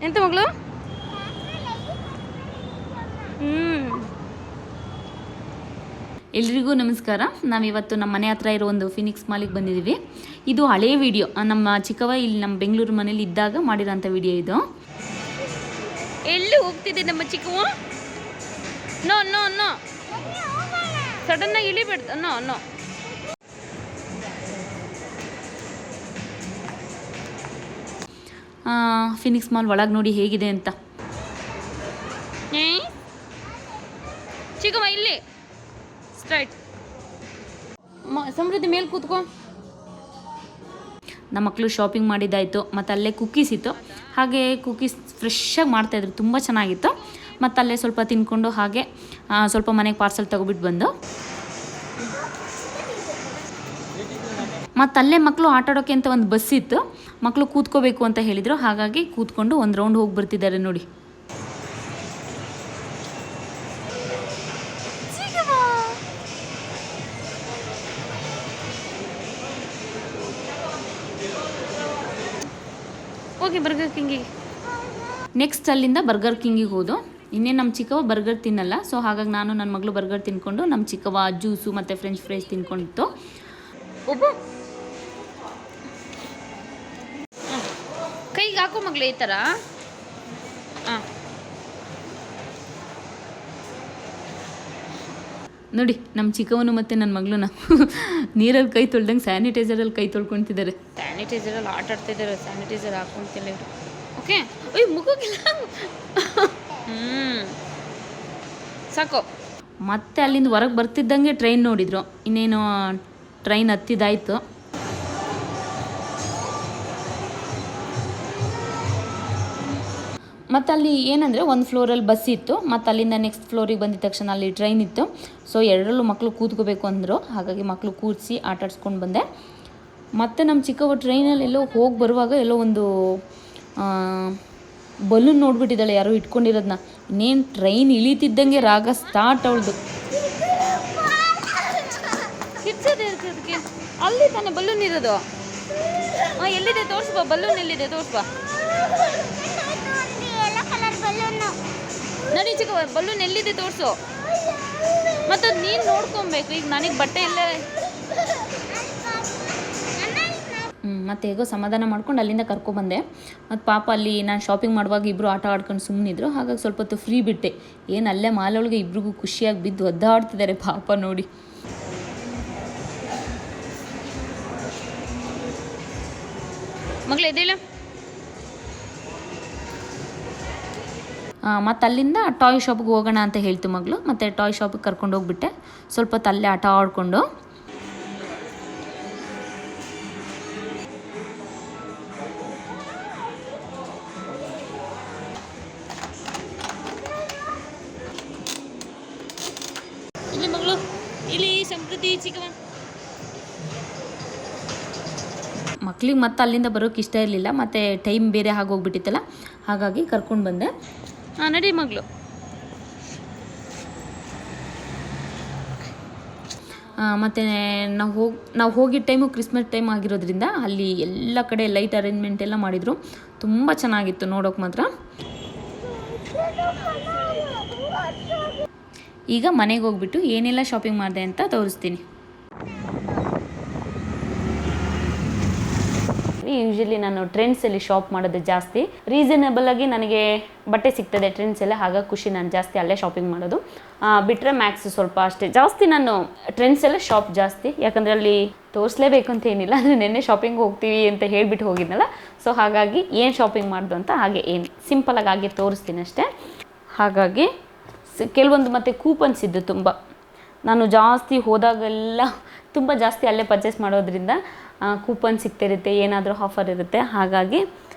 ಎಂತ ಮಗಳು? ಎಲ್ರಿಗೂ ನಮಸ್ಕಾರ. ನಾವಿವತ್ತು ನಮ್ಮ ಮನೆ ಹತ್ರ ಇರೋ ಒಂದು ಫಿನಿಕ್ಸ್ ಮಾಲಿಗೆ ಬಂದಿದ್ದೀವಿ. ಇದು ಹಳೇ ವಿಡಿಯೋ, ನಮ್ಮ ಚಿಕ್ಕವ್ವ ಇಲ್ಲಿ ನಮ್ಮ ಬೆಂಗಳೂರು ಮನೇಲಿ ಇದ್ದಾಗ ಮಾಡಿರೋಂಥ ವಿಡಿಯೋ ಇದು. ಎಲ್ಲಿ ಹೋಗ್ತಿದೆ ನಮ್ಮ ಚಿಕ್ಕವ್ವ? ನೋ ನೋ ನೋ, ಸಡನ್ನಾಗಿ ಇಳಿಬೇಡ್ದು. No no. ಫಿನಿಕ್ಸ್ ಮಾಲ್ ಒಳಗೆ ನೋಡಿ ಹೇಗಿದೆ ಅಂತ. ಚಿಕ್ಕವ್ವ ಇಲ್ಲಿ ಸ್ಟ್ರೈಟ್. ಸಮೃದ್ಧಿ ಮೇಲೆ ಕೂತ್ಕೊ. ನಮ್ಮ ಮಕ್ಕಳು ಶಾಪಿಂಗ್ ಮಾಡಿದ್ದಾಯಿತು, ಮತ್ತು ಅಲ್ಲೇ ಕುಕ್ಕೀಸ್ ಇತ್ತು. ಹಾಗೆ ಕುಕ್ಕೀಸ್ ಫ್ರೆಶ್ಶಾಗಿ ಮಾಡ್ತಾಯಿದ್ರು, ತುಂಬ ಚೆನ್ನಾಗಿತ್ತು. ಮತ್ತು ಅಲ್ಲೇ ಸ್ವಲ್ಪ ತಿನ್ಕೊಂಡು ಹಾಗೆ ಸ್ವಲ್ಪ ಮನೆಗೆ ಪಾರ್ಸೆಲ್ ತೊಗೊಬಿಟ್ಟು ಬಂದು. ಮತ್ತು ಅಲ್ಲೇ ಮಕ್ಕಳು ಆಟ ಆಡೋಕ್ಕೆ ಅಂತ ಒಂದು ಬಸ್ ಇತ್ತು. ಮಕ್ಕಳು ಕೂತ್ಕೋಬೇಕು ಅಂತ ಹೇಳಿದರು, ಹಾಗಾಗಿ ಕೂತ್ಕೊಂಡು ಒಂದು ರೌಂಡ್ ಹೋಗಿ ಬರ್ತಿದ್ದಾರೆ ನೋಡಿ. ಹೋಗಿ ಬರ್ಗರ್ ಕಿಂಗಿಗೆ. ನೆಕ್ಸ್ಟ್ ಅಲ್ಲಿಂದ ಬರ್ಗರ್ ಕಿಂಗಿಗೆ ಹೋದು. ಇನ್ನೇನು ನಮ್ಮ ಚಿಕ್ಕವ್ವ ಬರ್ಗರ್ ತಿನ್ನಲ್ಲ, ಸೊ ಹಾಗಾಗಿ ನಾನು ನನ್ನ ಮಗಳು ಬರ್ಗರ್ ತಿನ್ಕೊಂಡು, ನಮ್ಮ ಚಿಕ್ಕವ್ವ ಜ್ಯೂಸು ಮತ್ತು ಫ್ರೆಂಚ್ ಫ್ರೈಸ್ ತಿನ್ಕೊಂಡಿತ್ತು. ಕೈಗೆ ಹಾಕೋ ಮಗಳು ಈ ಥರ. ಹಾಂ ನೋಡಿ, ನಮ್ಮ ಚಿಕ್ಕವನು ಮತ್ತು ನನ್ನ ಮಗಳನ್ನ ನೀರಲ್ಲಿ ಕೈ ತೊಳ್ದಂಗೆ ಸ್ಯಾನಿಟೈಸರಲ್ಲಿ ಕೈ ತೊಳ್ಕೊತಿದ್ದಾರೆ. ಸ್ಯಾನಿಟೈಸರಲ್ಲಿ ಆಟ ಆಡ್ತಿದ್ದಾರೆ, ಸ್ಯಾನಿಟೈಸರ್ ಹಾಕ್ಕೊಂತಿಲ್ಲ ಇವರು. ಓಕೆ, ಅಯ್ಯೋ ಮುಗೋಗಿಲ್ಲ. ಸಾಕು. ಮತ್ತೆ ಅಲ್ಲಿಂದ ಹೊರಗೆ ಬರ್ತಿದ್ದಂಗೆ ಟ್ರೈನ್ ನೋಡಿದ್ರು. ಇನ್ನೇನು ಟ್ರೈನ್ ಹತ್ತಿದಾಯಿತು. ಮತ್ತು ಅಲ್ಲಿ ಏನಂದರೆ ಒಂದು ಫ್ಲೋರಲ್ಲಿ ಬಸ್ ಇತ್ತು, ಮತ್ತು ಅಲ್ಲಿಂದ ನೆಕ್ಸ್ಟ್ ಫ್ಲೋರಿಗೆ ಬಂದಿದ ತಕ್ಷಣ ಅಲ್ಲಿ ಟ್ರೈನ್ ಇತ್ತು. ಸೊ ಎರಡರಲ್ಲೂ ಮಕ್ಕಳು ಕೂತ್ಕೋಬೇಕು ಅಂದರು, ಹಾಗಾಗಿ ಮಕ್ಕಳು ಕೂರಿಸಿ ಆಟ ಆಡ್ಸ್ಕೊಂಡು ಬಂದೆ. ಮತ್ತು ನಮ್ಮ ಚಿಕ್ಕವ್ವ ಟ್ರೈನಲ್ಲಿ ಎಲ್ಲೋ ಹೋಗಿ ಬರುವಾಗ ಎಲ್ಲೋ ಒಂದು ಬಲೂನ್ ನೋಡ್ಬಿಟ್ಟಿದ್ದಾಳೆ, ಯಾರೋ ಇಟ್ಕೊಂಡಿರೋದನ್ನ. ಇನ್ನೇನು ಟ್ರೈನ್ ಇಳಿತಿದ್ದಂಗೆ ರಾಗ ಸ್ಟಾರ್ಟ್ ಅವಳದು. ಕಿರ್ಚೋದೇ ಅದಕ್ಕೆ. ಅಲ್ಲಿ ತಾನೇ ಬಲೂನ್ ಇರೋದು. ಹಾಂ, ಎಲ್ಲಿದೆ ತೋರಿಸ್ಬಾ, ಬಲೂನ್ ಎಲ್ಲಿದೆ ತೋರಿಸ್ಬಾ. ನಡಿ ಚಿಕ್ಕವ್ವ, ಬಲೂನ್ ಎಲ್ಲಿದೆ ತೋರಿಸು. ಮತ್ತು ಅದು ನೀನು ನೋಡ್ಕೊಬೇಕು. ಈಗ ನನಗೆ ಬಟ್ಟೆ ಎಲ್ಲ ಮತ್ತು ಹೇಗೋ ಸಮಾಧಾನ ಮಾಡ್ಕೊಂಡು ಅಲ್ಲಿಂದ ಕರ್ಕೊಬಂದೆ. ಮತ್ತು ಪಾಪ ಅಲ್ಲಿ ನಾನು ಶಾಪಿಂಗ್ ಮಾಡುವಾಗ ಇಬ್ಬರು ಆಟ ಆಡ್ಕೊಂಡು ಸುಮ್ಮನಿದ್ರು, ಹಾಗಾಗಿ ಸ್ವಲ್ಪ ಹೊತ್ತು ಫ್ರೀ ಬಿಟ್ಟೆ. ಏನು ಅಲ್ಲೇ ಮಾಲೊಳಗೆ ಇಬ್ರಿಗೂ ಖುಷಿಯಾಗಿ ಬಿದ್ದು ಒದ್ದಾಡ್ತಿದ್ದಾರೆ ಪಾಪ ನೋಡಿ. ಮಗಳು ಎದ್ದೇಳ. ಮತ್ತು ಅಲ್ಲಿಂದ ಟಾಯ್ ಶಾಪಿಗೆ ಹೋಗೋಣ ಅಂತ ಹೇಳ್ತು ಮಗಳು. ಮತ್ತು ಟಾಯ್ ಶಾಪಿಗೆ ಕರ್ಕೊಂಡು ಹೋಗ್ಬಿಟ್ಟೆ. ಸ್ವಲ್ಪ ಹೊತ್ತು ಅಲ್ಲೇ ಆಟ ಆಡಿಕೊಂಡು. ಇಲ್ಲಿ ಮಗಳು, ಇಲ್ಲಿ ಸಮೃದ್ಧಿ ಚಿಕ್ಕವ್ವ. ಮಕ್ಳಿಗೆ ಮತ್ತೆ ಅಲ್ಲಿಂದ ಬರೋಕ್ಕೆ ಇಷ್ಟ ಇರಲಿಲ್ಲ, ಮತ್ತು ಟೈಮ್ ಬೇರೆ ಆಗೋಗ್ಬಿಟ್ಟಿತ್ತಲ್ಲ, ಹಾಗಾಗಿ ಕರ್ಕೊಂಡು ಬಂದೆ. ಹಾಂ ನಡಿ ಮಗಳು. ಮತ್ತು ನಾವು ಹೋಗಿದ್ದ ಟೈಮು ಕ್ರಿಸ್ಮಸ್ ಟೈಮ್ ಆಗಿರೋದ್ರಿಂದ ಅಲ್ಲಿ ಎಲ್ಲ ಕಡೆ ಲೈಟ್ ಅರೇಂಜ್ಮೆಂಟ್ ಎಲ್ಲ ಮಾಡಿದರು. ತುಂಬ ಚೆನ್ನಾಗಿತ್ತು ನೋಡೋಕೆ ಮಾತ್ರ. ಈಗ ಮನೆಗೆ ಹೋಗ್ಬಿಟ್ಟು ಏನೆಲ್ಲ ಶಾಪಿಂಗ್ ಮಾಡಿದೆ ಅಂತ ತೋರಿಸ್ತೀನಿ. ಯೂಶ್ವಲಿ ನಾನು ಟ್ರೆಂಡ್ಸಲ್ಲಿ ಶಾಪ್ ಮಾಡೋದು ಜಾಸ್ತಿ. ರೀಸನಬಲ್ ಆಗಿ ನನಗೆ ಬಟ್ಟೆ ಸಿಗ್ತದೆ ಟ್ರೆಂಡ್ಸಲ್ಲೇ, ಹಾಗಾಗಿ ಖುಷಿ ನಾನು ಜಾಸ್ತಿ ಅಲ್ಲೇ ಶಾಪಿಂಗ್ ಮಾಡೋದು. ಬಿಟ್ಟರೆ ಮ್ಯಾಕ್ಸ್ ಸ್ವಲ್ಪ ಅಷ್ಟೇ. ಜಾಸ್ತಿ ನಾನು ಟ್ರೆಂಡ್ಸಲ್ಲೇ ಶಾಪ್ ಜಾಸ್ತಿ, ಯಾಕಂದರೆ ಅಲ್ಲಿ ತೋರಿಸ್ಲೇಬೇಕು ಅಂತ ಏನಿಲ್ಲ. ಅಂದರೆ ನೆನ್ನೆ ಶಾಪಿಂಗ್ ಹೋಗ್ತೀವಿ ಅಂತ ಹೇಳಿಬಿಟ್ಟು ಹೋಗಿದ್ನಲ್ಲ, ಸೊ ಹಾಗಾಗಿ ಏನು ಶಾಪಿಂಗ್ ಮಾಡ್ದು ಅಂತ ಹಾಗೆ ಏನು ಸಿಂಪಲಾಗಿ ಹಾಗೆ ತೋರಿಸ್ತೀನಿ ಅಷ್ಟೇ. ಹಾಗಾಗಿ ಕೆಲವೊಂದು ಮತ್ತು ಕೂಪನ್ಸ್ ಇದ್ದು ತುಂಬ. ನಾನು ಜಾಸ್ತಿ ಹೋದಾಗೆಲ್ಲ ತುಂಬ ಜಾಸ್ತಿ ಅಲ್ಲೇ ಪರ್ಚೇಸ್ ಮಾಡೋದ್ರಿಂದ ಕೂಪನ್ ಸಿಗ್ತಿರುತ್ತೆ, ಏನಾದರೂ ಆಫರ್ ಇರುತ್ತೆ. ಹಾಗಾಗಿ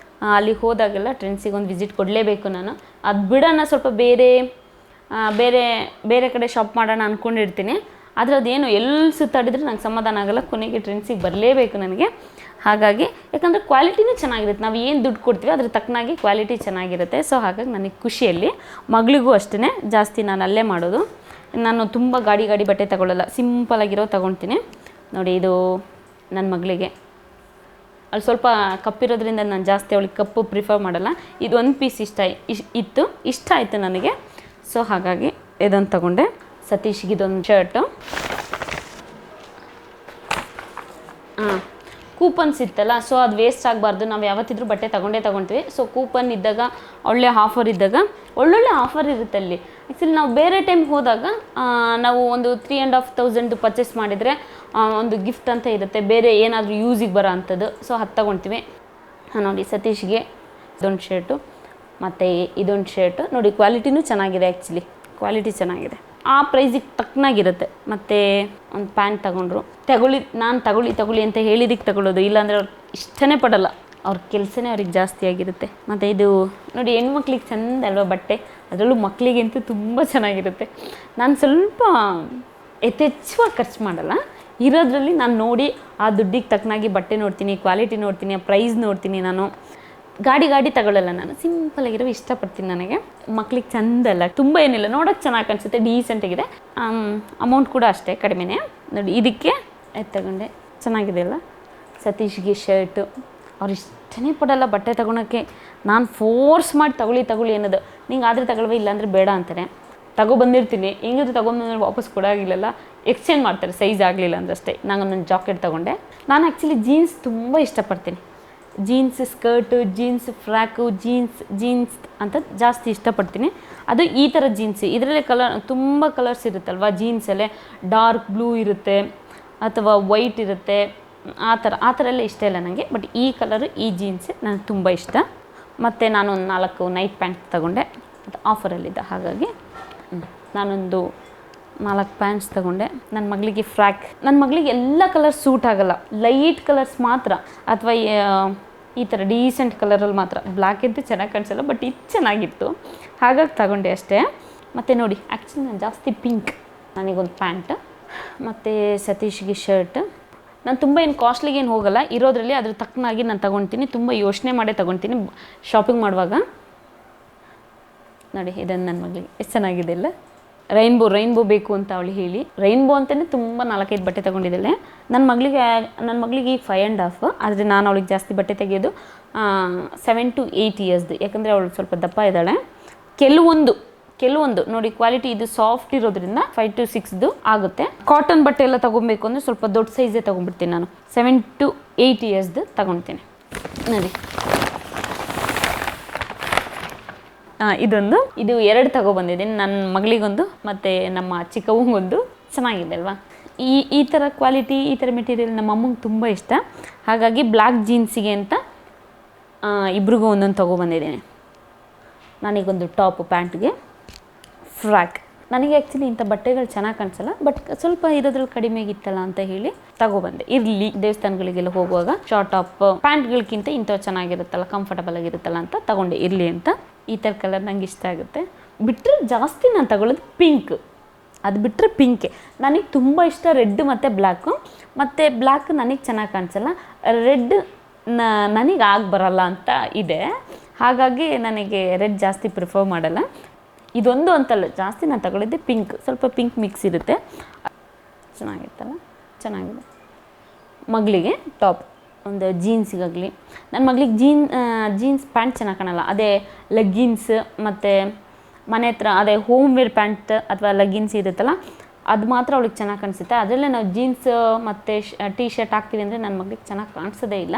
ಅಲ್ಲಿ ಹೋದಾಗೆಲ್ಲ ಟ್ರೆಂಡ್ಸಿಗೆ ಒಂದು ವಿಸಿಟ್ ಕೊಡಲೇಬೇಕು ನಾನು. ಅದು ಬಿಡೋಣ, ಸ್ವಲ್ಪ ಬೇರೆ ಕಡೆ ಶಾಪ್ ಮಾಡೋಣ ಅಂದ್ಕೊಂಡಿರ್ತೀನಿ. ಆದರೆ ಅದೇನು ಎಲ್ಲಿ ಸುತ್ತಾಡಿದ್ರೆ ನಂಗೆ ಸಮಾಧಾನ ಆಗೋಲ್ಲ. ಕೊನೆಗೆ ಟ್ರೆಂಡ್ಸಿಗೆ ಬರಲೇಬೇಕು ನನಗೆ. ಹಾಗಾಗಿ ಯಾಕಂದರೆ ಕ್ವಾಲಿಟಿನೂ ಚೆನ್ನಾಗಿರುತ್ತೆ. ನಾವು ಏನು ದುಡ್ಡು ಕೊಡ್ತೀವಿ ಅದ್ರ ತಕ್ಕನಾಗಿ ಕ್ವಾಲಿಟಿ ಚೆನ್ನಾಗಿರುತ್ತೆ. ಸೊ ಹಾಗಾಗಿ ನನಗೆ ಖುಷಿಯಲ್ಲಿ. ಮಗಳಿಗೂ ಅಷ್ಟೇ ಜಾಸ್ತಿ ನಾನು ಅಲ್ಲೇ ಮಾಡೋದು. ನಾನು ತುಂಬ ಗಾಡಿ ಬಟ್ಟೆ ತಗೊಳ್ಳಲ್ಲ, ಸಿಂಪಲಾಗಿರೋ ತೊಗೊಳ್ತೀನಿ ನೋಡಿ. ಇದು ನನ್ನ ಮಗಳಿಗೆ ಅಲ್ಲಿ ಸ್ವಲ್ಪ ಕಪ್ಪಿರೋದ್ರಿಂದ ನಾನು ಜಾಸ್ತಿ ಅವಳಿಗೆ ಕಪ್ಪು ಪ್ರಿಫರ್ ಮಾಡಲ್ಲ. ಇದು ಒಂದು ಪೀಸ್ ಇಷ್ಟ ಆಯಿತು ನನಗೆ. ಸೊ ಹಾಗಾಗಿ ಇದನ್ನು ತಗೊಂಡೆ. ಸತೀಶ್ಗೆ ಇದೊಂದು ಶರ್ಟು. ಕೂಪನ್ಸ್ ಇತ್ತಲ್ಲ, ಸೊ ಅದು ವೇಸ್ಟ್ ಆಗಬಾರ್ದು. ನಾವು ಯಾವತ್ತಿದ್ರೂ ಬಟ್ಟೆ ತೊಗೊಳ್ತೀವಿ. ಸೊ ಕೂಪನ್ ಇದ್ದಾಗ, ಒಳ್ಳೆ ಆಫರ್ ಇದ್ದಾಗ, ಒಳ್ಳೊಳ್ಳೆ ಆಫರ್ ಇರುತ್ತೆ ಅಲ್ಲಿ. ಆ್ಯಕ್ಚುಲಿ ನಾವು ಬೇರೆ ಟೈಮ್ ಹೋದಾಗ ನಾವು ಒಂದು 3,500 ಪರ್ಚೇಸ್ ಮಾಡಿದರೆ ಒಂದು ಗಿಫ್ಟ್ ಅಂತ ಇರುತ್ತೆ, ಬೇರೆ ಏನಾದರೂ ಯೂಸಿಗೆ ಬರೋ ಅಂಥದ್ದು. ಸೊ ಅದು ತೊಗೊಳ್ತೀವಿ. ನೋಡಿ ಸತೀಶ್ಗೆ ಇದೊಂದು ಶರ್ಟು ಮತ್ತು ಇದೊಂದು ಶರ್ಟು. ನೋಡಿ ಕ್ವಾಲಿಟಿನೂ ಚೆನ್ನಾಗಿದೆ, ಆ್ಯಕ್ಚುಲಿ ಕ್ವಾಲಿಟಿ ಚೆನ್ನಾಗಿದೆ, ಆ ಪ್ರೈಸಿಗೆ ತಕ್ಕನಾಗಿರುತ್ತೆ. ಮತ್ತು ಒಂದು ಪ್ಯಾಂಟ್ ತೊಗೊಂಡ್ರು. ನಾನು ತಗೊಳ್ಳಿ ಅಂತ ಹೇಳಿದಕ್ಕೆ ತಗೊಳ್ಳೋದು, ಇಲ್ಲಾಂದರೆ ಅವ್ರು ಇಷ್ಟನೇ ಪಡಲ್ಲ. ಅವ್ರ ಕೆಲಸನೇ ಅವ್ರಿಗೆ ಜಾಸ್ತಿ ಆಗಿರುತ್ತೆ. ಮತ್ತು ಇದು ನೋಡಿ ಹೆಣ್ಮಕ್ಳಿಗೆ ಚೆಂದ ಅಲ್ವಾ ಬಟ್ಟೆ, ಅದರಲ್ಲೂ ಮಕ್ಕಳಿಗಂತೂ ತುಂಬ ಚೆನ್ನಾಗಿರುತ್ತೆ. ನಾನು ಸ್ವಲ್ಪ ಯಥೇಚ್ಛವಾಗಿ ಖರ್ಚು ಮಾಡಲ್ಲ, ಇರೋದ್ರಲ್ಲಿ ನಾನು ನೋಡಿ ಆ ದುಡ್ಡಿಗೆ ತಕ್ಕನಾಗಿ ಬಟ್ಟೆ ನೋಡ್ತೀನಿ, ಕ್ವಾಲಿಟಿ ನೋಡ್ತೀನಿ, ಆ ಪ್ರೈಸ್ ನೋಡ್ತೀನಿ. ನಾನು ಗಾಡಿ ತಗೊಳ್ಳಲ್ಲ, ನಾನು ಸಿಂಪಲಾಗಿರೋ ಇಷ್ಟಪಡ್ತೀನಿ. ನನಗೆ ಮಕ್ಳಿಗೆ ಚೆಂದಲ್ಲ, ತುಂಬ ಏನಿಲ್ಲ, ನೋಡೋಕ್ಕೆ ಚೆನ್ನಾಗಿ ಕಾಣಿಸುತ್ತೆ, ಡೀಸೆಂಟಾಗಿದೆ. ಅಮೌಂಟ್ ಕೂಡ ಅಷ್ಟೇ ಕಡಿಮೆನೇ. ನೋಡಿ ಇದಕ್ಕೆ ತಗೊಂಡೆ, ಚೆನ್ನಾಗಿದೆ ಅಲ್ಲ. ಸತೀಶ್ಗೆ ಶರ್ಟು. ಅವ್ರು ಇಷ್ಟನೇ ಪಡಲ್ಲ ಬಟ್ಟೆ ತೊಗೊಳಕ್ಕೆ. ನಾನು ಫೋರ್ಸ್ ಮಾಡಿ ತಗೊಳ್ಳಿ ಅನ್ನೋದು. ನಿಂಗೆ ಆದರೆ ತಗೊಳ್ವೆ, ಇಲ್ಲಾಂದರೆ ಬೇಡ ಅಂತಾರೆ. ಬಂದಿರ್ತೀನಿ, ಹೆಂಗಿದ್ರು ತೊಗೊಂಡ್ಬಂದ್ರೆ ವಾಪಸ್ ಕೊಡೋಗಿಲ್ಲಲ್ಲ, ಎಕ್ಸ್ಚೇಂಜ್ ಮಾಡ್ತಾರೆ ಸೈಜ್ ಆಗಲಿಲ್ಲ ಅಂದ್ರೆ ಅಷ್ಟೇ. ನಾನೊಂದೊಂದು ಜಾಕೆಟ್ ತೊಗೊಂಡೆ. ನಾನು ಆ್ಯಕ್ಚುಲಿ ಜೀನ್ಸ್ ತುಂಬ ಇಷ್ಟಪಡ್ತೀನಿ. Jeans skirt, jeans frock, jeans ಅಂತ ಜಾಸ್ತಿ ಇಷ್ಟಪಡ್ತೀನಿ. ಅದು ಈ ಥರ ಜೀನ್ಸ್, ಇದರಲ್ಲೇ ತುಂಬ ಕಲರ್ಸ್ ಇರುತ್ತಲ್ವ ಜೀನ್ಸಲ್ಲೇ. ಡಾರ್ಕ್ ಬ್ಲೂ ಇರುತ್ತೆ ಅಥವಾ ವೈಟ್ ಇರುತ್ತೆ, ಆ ಥರ ಎಲ್ಲ ಇಷ್ಟ ಇಲ್ಲ ನನಗೆ. ಬಟ್ ಈ ಕಲರು, ಈ ಜೀನ್ಸ್ ನನಗೆ ತುಂಬ ಇಷ್ಟ. ಮತ್ತು ನಾನೊಂದು 4 ನೈಟ್ ಪ್ಯಾಂಟ್ ತೊಗೊಂಡೆ, ಅದು ಆಫರಲ್ಲಿದ್ದ. ಹಾಗಾಗಿ ನಾನೊಂದು 4 ಪ್ಯಾಂಟ್ಸ್ ತೊಗೊಂಡೆ. ನನ್ನ ಮಗಳಿಗೆ ಫ್ರ್ಯಾಕ್. ನನ್ನ ಮಗಳಿಗೆ ಎಲ್ಲ ಕಲರ್ ಸೂಟ್ ಆಗೋಲ್ಲ, ಲೈಟ್ ಕಲರ್ಸ್ ಮಾತ್ರ, ಅಥವಾ ಈ ಥರ ಡೀಸೆಂಟ್ ಕಲರಲ್ಲಿ ಮಾತ್ರ. ಬ್ಲ್ಯಾಕ್ ಇದ್ದು ಚೆನ್ನಾಗಿ ಕಾಣಿಸಲ್ಲ, ಬಟ್ ಇದು ಚೆನ್ನಾಗಿತ್ತು, ಹಾಗಾಗಿ ತಗೊಂಡೆ ಅಷ್ಟೇ. ಮತ್ತು ನೋಡಿ ಆ್ಯಕ್ಚುಲಿ ನಾನು ಜಾಸ್ತಿ ಪಿಂಕ್. ನನಗೊಂದು ಪ್ಯಾಂಟ್ ಮತ್ತು ಸತೀಶ್ಗೆ ಶರ್ಟ್. ನಾನು ತುಂಬ ಏನು ಕಾಸ್ಟ್ಲಿಗೆ ಏನು ಹೋಗಲ್ಲ, ಇರೋದ್ರಲ್ಲಿ ಅದ್ರ ತಕ್ಕನಾಗಿ ನಾನು ತೊಗೊಳ್ತೀನಿ. ತುಂಬ ಯೋಚನೆ ಮಾಡೇ ತೊಗೊಳ್ತೀನಿ ಶಾಪಿಂಗ್ ಮಾಡುವಾಗ. ನೋಡಿ ಇದನ್ನು ನನ್ನ ಮಗಳಿಗೆ ಎಷ್ಟು ಚೆನ್ನಾಗಿದೆ ಅಲ್ಲ. ರೈನ್ಬೋ ಬೇಕು ಅಂತ ಅವಳು ಹೇಳಿ, ರೈನ್ಬೋ ಅಂತಲೇ ತುಂಬ 4-5 ಬಟ್ಟೆ ತೊಗೊಂಡಿದ್ದಾಳೆ. ನನ್ನ ಮಗಳಿಗೆ ಈಗ 5.5, ಆದರೆ ನಾನು ಅವಳಿಗೆ ಜಾಸ್ತಿ ಬಟ್ಟೆ ತೆಗೆಯೋದು 7 to 8 ಇಯರ್ಸ್ದು. ಯಾಕಂದರೆ ಅವಳು ಸ್ವಲ್ಪ ದಪ್ಪ ಇದ್ದಾಳೆ. ಕೆಲವೊಂದು ನೋಡಿ ಕ್ವಾಲಿಟಿ ಇದು ಸಾಫ್ಟ್ ಇರೋದ್ರಿಂದ 5 to 6 ಆಗುತ್ತೆ. ಕಾಟನ್ ಬಟ್ಟೆ ಎಲ್ಲ ತೊಗೊಬೇಕು ಅಂದರೆ ಸ್ವಲ್ಪ ದೊಡ್ಡ ಸೈಜೇ ತೊಗೊಂಡ್ಬಿಡ್ತೀನಿ ನಾನು. 7 to 8 ಇಯರ್ಸ್ದು ತೊಗೊಳ್ತೀನಿ. ನೋಡಿ ಇದು 2 ತೊಗೊಬಂದಿದ್ದೀನಿ. ನನ್ನ ಮಗಳಿಗೊಂದು ಮತ್ತು ನಮ್ಮ ಚಿಕ್ಕವಂಗೊಂದು. ಚೆನ್ನಾಗಿದೆ ಅಲ್ವಾ. ಈ ಥರ ಕ್ವಾಲಿಟಿ, ಈ ಥರ ಮೆಟೀರಿಯಲ್ ನಮ್ಮ ಅಮ್ಮಂಗೆ ತುಂಬ ಇಷ್ಟ. ಹಾಗಾಗಿ ಬ್ಲ್ಯಾಕ್ ಜೀನ್ಸಿಗೆ ಅಂತ ಇಬ್ರಿಗೂ ಒಂದೊಂದು ತೊಗೊಬಂದಿದ್ದೀನಿ. ನನಗೊಂದು ಟಾಪ್, ಪ್ಯಾಂಟ್ಗೆ ಫ್ರಾಕ್. ನನಗೆ ಆ್ಯಕ್ಚುಲಿ ಇಂಥ ಬಟ್ಟೆಗಳು ಚೆನ್ನಾಗಿ ಕಾಣಿಸಲ್ಲ, ಬಟ್ ಸ್ವಲ್ಪ ಇರೋದ್ರಲ್ಲಿ ಕಡಿಮೆಗಿತ್ತಲ್ಲ ಅಂತ ಹೇಳಿ ತಗೊಬಂದೆ. ಇರಲಿ ದೇವಸ್ಥಾನಗಳಿಗೆಲ್ಲ ಹೋಗುವಾಗ ಶಾರ್ಟ್ ಟಾಪ್ ಪ್ಯಾಂಟ್ಗಳಿಗಿಂತ ಇಂಥವು ಚೆನ್ನಾಗಿರುತ್ತಲ್ಲ, ಕಂಫರ್ಟಬಲ್ ಆಗಿರುತ್ತಲ್ಲ ಅಂತ ತಗೊಂಡೆ, ಇರಲಿ ಅಂತ. ಈ ಥರ ಕಲರ್ ನಂಗೆ ಇಷ್ಟ ಆಗುತ್ತೆ. ಬಿಟ್ಟರೆ ಜಾಸ್ತಿ ನಾನು ತಗೊಳ್ಳೋದು ಪಿಂಕ್. ಅದು ಬಿಟ್ಟರೆ ಪಿಂಕೆ ನನಗೆ ತುಂಬ ಇಷ್ಟ. ರೆಡ್ ಮತ್ತು ಬ್ಲ್ಯಾಕು. ಮತ್ತು ಬ್ಲ್ಯಾಕ್ ನನಗೆ ಚೆನ್ನಾಗಿ ಕಾಣಿಸಲ್ಲ, ರೆಡ್ ನನಗೆ ಬರಲ್ಲ ಅಂತ ಇದೆ. ಹಾಗಾಗಿ ನನಗೆ ರೆಡ್ ಜಾಸ್ತಿ ಪ್ರಿಫರ್ ಮಾಡಲ್ಲ. ಇದೊಂದು ಅಂತಲ್ಲ, ಜಾಸ್ತಿ ನಾನು ತಗೊಳ್ಳಿದ್ದೆ ಪಿಂಕ್. ಸ್ವಲ್ಪ ಪಿಂಕ್ ಮಿಕ್ಸ್ ಇರುತ್ತೆ, ಚೆನ್ನಾಗಿತ್ತಲ್ಲ, ಚೆನ್ನಾಗಿದೆ. ಮಗಳಿಗೆ ಟಾಪ್, ಒಂದು ಜೀನ್ಸಿಗಾಗಲಿ. ನನ್ನ ಮಗಳಿಗೆ ಜೀನ್ಸ್ ಪ್ಯಾಂಟ್ ಚೆನ್ನಾಗಿ ಕಾಣಲ್ಲ. ಅದೇ ಲೆಗ್ಗಿನ್ಸ್ ಮತ್ತು ಮನೆ ಹತ್ರ ಅದೇ ಹೋಮ್ ವೇರ್ ಪ್ಯಾಂಟ್ ಅಥವಾ ಲೆಗ್ಗಿನ್ಸ್ ಇರುತ್ತಲ್ಲ, ಅದು ಮಾತ್ರ ಅವಳಿಗೆ ಚೆನ್ನಾಗಿ ಕಾಣಿಸುತ್ತೆ. ಅದರಲ್ಲೇ ನಾವು ಜೀನ್ಸ್ ಮತ್ತು ಟೀ ಶರ್ಟ್ ಹಾಕ್ತೀವಿ ಅಂದರೆ ನನ್ನ ಮಗಳಿಗೆ ಚೆನ್ನಾಗಿ ಕಾಣಿಸೋದೇ ಇಲ್ಲ.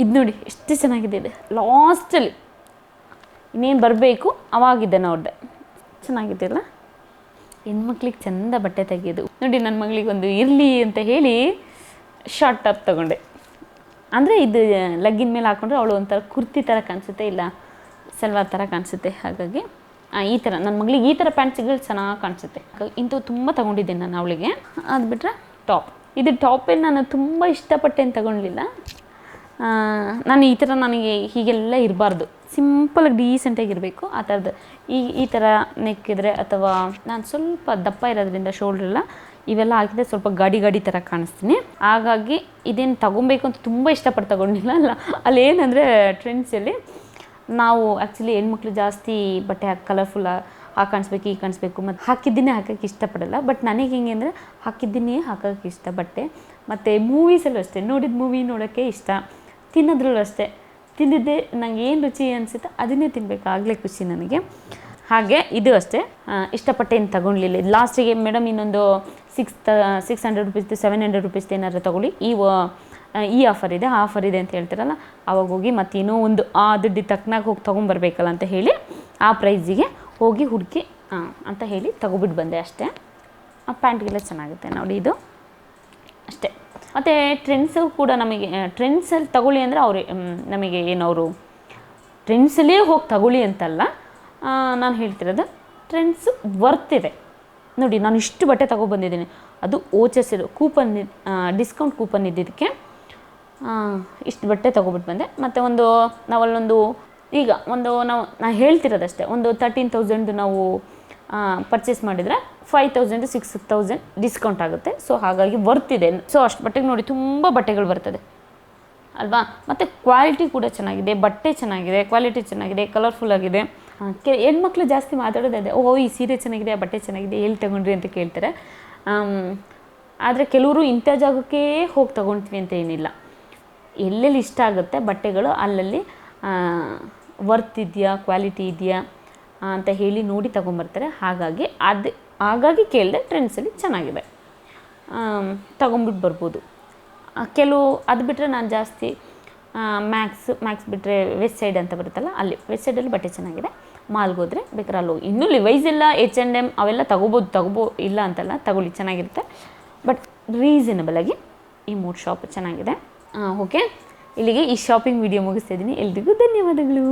ಇದು ನೋಡಿ ಎಷ್ಟು ಚೆನ್ನಾಗಿದೆ. ಇದೆ ಲಾಸ್ಟಲ್ಲಿ ಇನ್ನೇನು ಬರಬೇಕು ಅವಾಗಿದ್ದೆ ನೋಡಿದೆ. ಚೆನ್ನಾಗಿದೆಯಲ್ಲ. ಹೆಣ್ಮಕ್ಳಿಗೆ ಚೆಂದ ಬಟ್ಟೆ ತೆಗೆಯೋದು. ನೋಡಿ ನನ್ನ ಮಗಳಿಗೊಂದು ಇರಲಿ ಅಂತ ಹೇಳಿ ಶಾರ್ಟ್ ಟಾಪ್ ತೊಗೊಂಡೆ. ಅಂದರೆ ಇದು ಲಗ್ಗಿನ ಮೇಲೆ ಹಾಕ್ಕೊಂಡ್ರೆ ಅವಳು ಒಂಥರ ಕುರ್ತಿ ಥರ ಕಾಣಿಸುತ್ತೆ, ಇಲ್ಲ ಸಲ್ವಾರ್ ಥರ ಕಾಣಿಸುತ್ತೆ. ಹಾಗಾಗಿ ಈ ಥರ ನನ್ನ ಮಗಳಿಗೆ ಈ ಥರ ಪ್ಯಾಂಟ್ಸ್ಗಳು ಚೆನ್ನಾಗಿ ಕಾಣಿಸುತ್ತೆ. ಇಂಥವು ತುಂಬ ತೊಗೊಂಡಿದ್ದೀನಿ ನಾನು ಅವಳಿಗೆ. ಅದು ಬಿಟ್ಟರೆ ಟಾಪ್. ಇದು ಟಾಪಲ್ಲಿ ನಾನು ತುಂಬ ಇಷ್ಟಪಟ್ಟೇನು ತೊಗೊಳ್ಲಿಲ್ಲ. ನಾನು ಈ ಥರ ನನಗೆ ಹೀಗೆಲ್ಲ ಇರಬಾರ್ದು, ಸಿಂಪಲಾಗಿ ಡೀಸೆಂಟಾಗಿರಬೇಕು ಆ ಥರದ್ದು. ಈ ಥರ ನೆಕ್ಕಿದ್ರೆ, ಅಥವಾ ನಾನು ಸ್ವಲ್ಪ ದಪ್ಪ ಇರೋದ್ರಿಂದ ಶೋಲ್ಡ್ರೆಲ್ಲ ಇವೆಲ್ಲ ಹಾಕಿದ್ರೆ ಸ್ವಲ್ಪ ಗಾಡಿ ಥರ ಕಾಣಿಸ್ತೀನಿ. ಹಾಗಾಗಿ ಇದೇನು ತೊಗೊಬೇಕು ಅಂತ ತುಂಬ ಇಷ್ಟಪಟ್ಟು ತೊಗೊಂಡಿಲ್ಲ. ಅಲ್ಲಿ ಏನಂದರೆ ಟ್ರೆಂಡ್ಸಲ್ಲಿ ನಾವು ಆ್ಯಕ್ಚುಲಿ ಹೆಣ್ಮಕ್ಳು ಜಾಸ್ತಿ ಬಟ್ಟೆ ಕಲರ್ಫುಲ್ ಕಾಣಿಸ್ಬೇಕು, ಈಗ ಕಾಣಿಸ್ಬೇಕು, ಮತ್ತು ಹಾಕಿದ್ದೀನಿ ಹಾಕೋಕ್ಕೆ ಇಷ್ಟಪಡಲ್ಲ. ಬಟ್ ನನಗೆ ಹೆಂಗೆ ಅಂದರೆ ಹಾಕಿದ್ದೀನಿ ಹಾಕೋಕ್ಕೆ ಇಷ್ಟ ಬಟ್ಟೆ. ಮತ್ತು ಮೂವೀಸಲ್ಲೂ ಅಷ್ಟೇ, ನೋಡಿದ ಮೂವಿ ನೋಡೋಕ್ಕೆ ಇಷ್ಟ. ತಿನ್ನೋದ್ರಲ್ಲೂ ಅಷ್ಟೇ ತಿಂದಿದ್ದೆ ನಂಗೆ ಏನು ರುಚಿ ಅನಿಸುತ್ತೆ ಅದನ್ನೇ ತಿನ್ನಬೇಕು, ಆಗಲೇ ಖುಷಿ ನನಗೆ. ಹಾಗೆ ಇದು ಅಷ್ಟೇ, ಇಷ್ಟಪಟ್ಟೆ ಏನು ತೊಗೊಳ್ಲಿಲ್ಲ. ಲಾಸ್ಟಿಗೆ ಮೇಡಮ್ ಇನ್ನೊಂದು 600 ರುಪೀಸ್ದು 700 ರುಪೀಸ್ದು ಏನಾದ್ರು ತೊಗೊಳ್ಳಿ, ಈ ಆಫರ್ ಇದೆ ಆಫರ್ ಇದೆ ಅಂತ ಹೇಳ್ತಾರಲ್ಲ, ಆವಾಗ ಹೋಗಿ ಮತ್ತೇನೋ ಒಂದು ಆ ದುಡ್ಡು ತಕ್ಕನಾಗ ಹೋಗಿ ತೊಗೊಂಬರ್ಬೇಕಲ್ಲ ಅಂತ ಹೇಳಿ ಆ ಪ್ರೈಸಿಗೆ ಹೋಗಿ ಹುಡುಕಿ ಅಂತ ಹೇಳಿ ತೊಗೊಬಿಟ್ಟು ಬಂದೆ ಅಷ್ಟೇ. ಆ ಪ್ಯಾಂಟ್ಗೆಲ್ಲ ಚೆನ್ನಾಗುತ್ತೆ ನೋಡಿ, ಇದು ಅಷ್ಟೇ. ಮತ್ತು ಟ್ರೆಂಡ್ಸು ಕೂಡ ನಮಗೆ ಟ್ರೆಂಡ್ಸಲ್ಲಿ ತಗೊಳ್ಳಿ ಅಂದರೆ ಅವರು ನಮಗೆ ಏನವರು ಟ್ರೆಂಡ್ಸಲ್ಲೇ ಹೋಗಿ ತಗೊಳ್ಳಿ ಅಂತಲ್ಲ, ನಾನು ಹೇಳ್ತಿರೋದು ಟ್ರೆಂಡ್ಸು ವರ್ತಿದೆ ನೋಡಿ. ನಾನು ಇಷ್ಟು ಬಟ್ಟೆ ತೊಗೊಬಂದಿದ್ದೀನಿ, ಅದು ಓಚಸ್ ಇದು ಕೂಪನ್, ಡಿಸ್ಕೌಂಟ್ ಕೂಪನ್ ಇದ್ದಿದ್ದಕ್ಕೆ ಇಷ್ಟು ಬಟ್ಟೆ ತೊಗೊಬಿಟ್ಟು ಬಂದೆ. ಮತ್ತು ನಾವಲ್ಲೊಂದು ಈಗ ನಾನು ಹೇಳ್ತಿರೋದಷ್ಟೇ, ಒಂದು 13,000 ನಾವು ಪರ್ಚೇಸ್ ಮಾಡಿದರೆ 5,000 6,000 ಡಿಸ್ಕೌಂಟ್ ಆಗುತ್ತೆ. ಸೊ ಹಾಗಾಗಿ ವರ್ತಿದೆ. ಸೊ ಅಷ್ಟು ಬಟ್ಟೆಗೆ ನೋಡಿ ತುಂಬ ಬಟ್ಟೆಗಳು ಬರ್ತದೆ ಅಲ್ವಾ. ಮತ್ತು ಕ್ವಾಲಿಟಿ ಕೂಡ ಚೆನ್ನಾಗಿದೆ, ಬಟ್ಟೆ ಚೆನ್ನಾಗಿದೆ, ಕ್ವಾಲಿಟಿ ಚೆನ್ನಾಗಿದೆ, ಕಲರ್ಫುಲ್ ಆಗಿದೆ. ಹೆಣ್ಮಕ್ಳು ಜಾಸ್ತಿ ಮಾತಾಡೋದೇ, ಈ ಸೀರೆ ಚೆನ್ನಾಗಿದೆ, ಆ ಬಟ್ಟೆ ಚೆನ್ನಾಗಿದೆ, ಎಲ್ಲಿ ತೊಗೊಂಡ್ರಿ ಅಂತ ಕೇಳ್ತಾರೆ. ಆದರೆ ಕೆಲವರು ಇಂಥ ಜಾಗಕ್ಕೆ ಹೋಗಿ ತೊಗೊಳ್ತೀವಿ ಅಂತ ಏನಿಲ್ಲ, ಎಲ್ಲೆಲ್ಲಿ ಇಷ್ಟ ಆಗುತ್ತೆ ಬಟ್ಟೆಗಳು ಅಲ್ಲಲ್ಲಿ ವರ್ತ್ ಇದೆಯಾ, ಕ್ವಾಲಿಟಿ ಇದೆಯಾ ಅಂತ ಹೇಳಿ ನೋಡಿ ತೊಗೊಂಬರ್ತಾರೆ. ಹಾಗಾಗಿ ಕೇಳಿದೆ, ಟ್ರೆಂಡ್ಸಲ್ಲಿ ಚೆನ್ನಾಗಿದೆ, ತೊಗೊಂಬಿಟ್ಟು ಬರ್ಬೋದು. ಅದು ಬಿಟ್ಟರೆ ನಾನು ಜಾಸ್ತಿ ಮ್ಯಾಕ್ಸ್ ಬಿಟ್ಟರೆ ವೆಸ್ಟ್ ಸೈಡ್ ಅಂತ ಬರುತ್ತಲ್ಲ, ಅಲ್ಲಿ ವೆಸ್ಟ್ ಸೈಡಲ್ಲಿ ಬಟ್ಟೆ ಚೆನ್ನಾಗಿದೆ. ಮಾಲ್ಗೆ ಹೋದರೆ ಬೇಕಾದ್ರೆ ಅಲ್ಲಿ ಹೋಗಿ, ಇನ್ನೂ ಲಿವೈಸ್ ಎಲ್ಲ H&M ಅವೆಲ್ಲ ತಗೋಬೋದು ಇಲ್ಲ ಅಂತಲ್ಲ, ತಗೊಳ್ಳಿ ಚೆನ್ನಾಗಿರುತ್ತೆ. ಬಟ್ ರೀಸನಬಲಾಗಿ ಈ 3 ಶಾಪ್ ಚೆನ್ನಾಗಿದೆ. ಓಕೆ, ಇಲ್ಲಿಗೆ ಈ ಶಾಪಿಂಗ್ ವಿಡಿಯೋ ಮುಗಿಸ್ತಾ ಇದ್ದೀನಿ. ಎಲ್ರಿಗೂ ಧನ್ಯವಾದಗಳು.